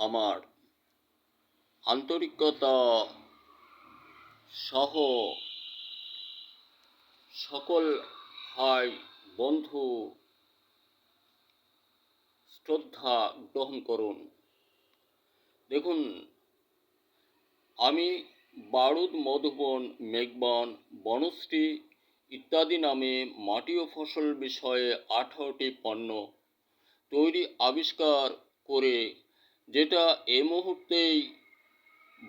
আমার আন্তরিকতা সহ সকল ভাই বন্ধু শ্রদ্ধা গ্রহণ করুন। দেখুন, আমি বারুদ, মধুবন, মেঘবন, বনশ্রী ইত্যাদি নামে মাটি ও ফসল বিষয়ে 18টি পণ্য তৈরি আবিষ্কার করে, যেটা এই মুহূর্তেই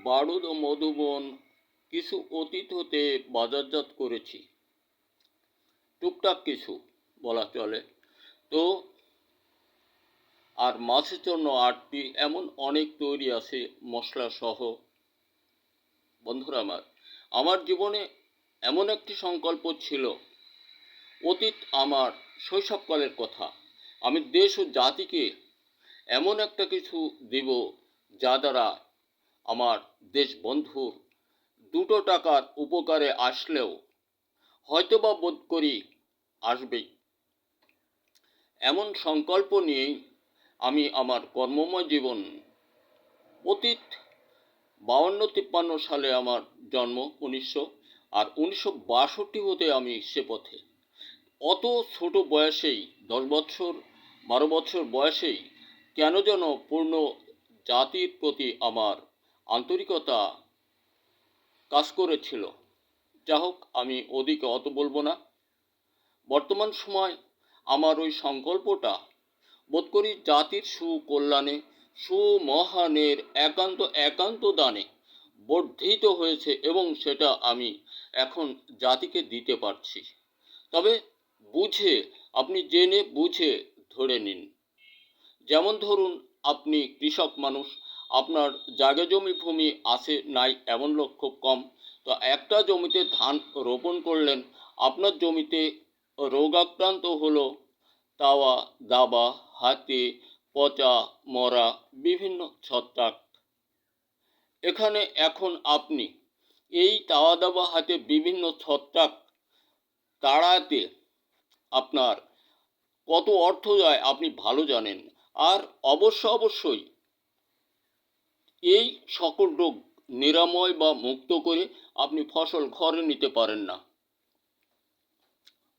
বারুদ ও মধুবন কিছু অতীত হতে বাজারজাত করেছি, টুকটাক কিছু বলা চলে। তো আর মাছের জন্য 8টি, এমন অনেক তৈরি আছে মশলা সহ। বন্ধুরা আমার জীবনে এমন একটি সংকল্প ছিল, অতীত আমার শৈশবকালের কথা। আমি দেশ ও জাতিকে এমন একটা কিছু দিব যা দ্বারা আমার দেশ বন্ধুর 2 টাকার উপকারে আসলেও হয়তোবা বোধ করি আসবেই। এমন সংকল্প নিয়েই আমি আমার কর্মময় জীবন, অতীত 52-53 সালে আমার জন্ম 1900, আর 1962 হতে আমি সে পথে। অত ছোট বয়সেই 10 বছর 12 বছর বয়সেই কেন যেন পূর্ণ জাতির প্রতি আমার আন্তরিকতা কাজ করেছিল। যা হোক, আমি ওদিকে অত বলবো না। বর্তমান সময় আমার ওই সংকল্পটা বোধ করি জাতির সুকল্যাণে, সুমহানের একান্ত দানে বর্ধিত হয়েছে, এবং সেটা আমি এখন জাতিকে দিতে পারছি। তবে বুঝে, আপনি জেনে বুঝে ধরে নিন। যেমন ধরুন, আপনি কৃষক মানুষ, আপনার জায়গা জমি ভূমি আছে নাই এমন লোক খুব কম। তো একটা জমিতে ধান রোপণ করলেন, আপনার জমিতে রোগাক্রান্ত হলো, তাওয়া দাবা, হাতে পচা মরা বিভিন্ন ছত্রাক। এখানে এখন আপনি এই তাওয়া দাবা হাতে বিভিন্ন ছত্রাক তাড়াতে আপনার কত অর্থ যায় আপনি ভালো জানেন। আর অবশ্যই এই সকল রোগ নিরাময় বা মুক্ত করে আপনি ফসল ঘরে নিতে পারেন না।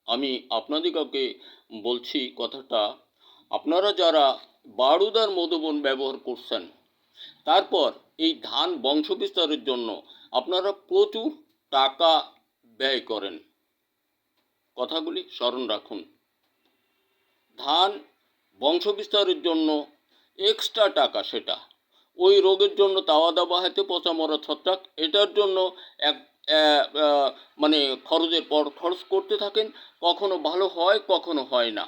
আমি আপনাদিগকে বলছি কথাটা, আপনারা যারা বারুদ আর মধুবন ব্যবহার করছেন, তারপর এই ধান বংশবিস্তারের জন্য আপনারা প্রচুর টাকা ব্যয় করেন, কথাগুলি স্মরণ রাখুন। ধান বংশবিস্তারের জন্য এক্সট্রা টাকা, সেটা ওই রোগের জন্য তাওয়া দাবা হাতে পচা মরা ছত্রাক, এটার জন্য এক মানে খরচের পর খরচ করতে থাকেন। কখনো ভালো হয়, কখনো হয় না।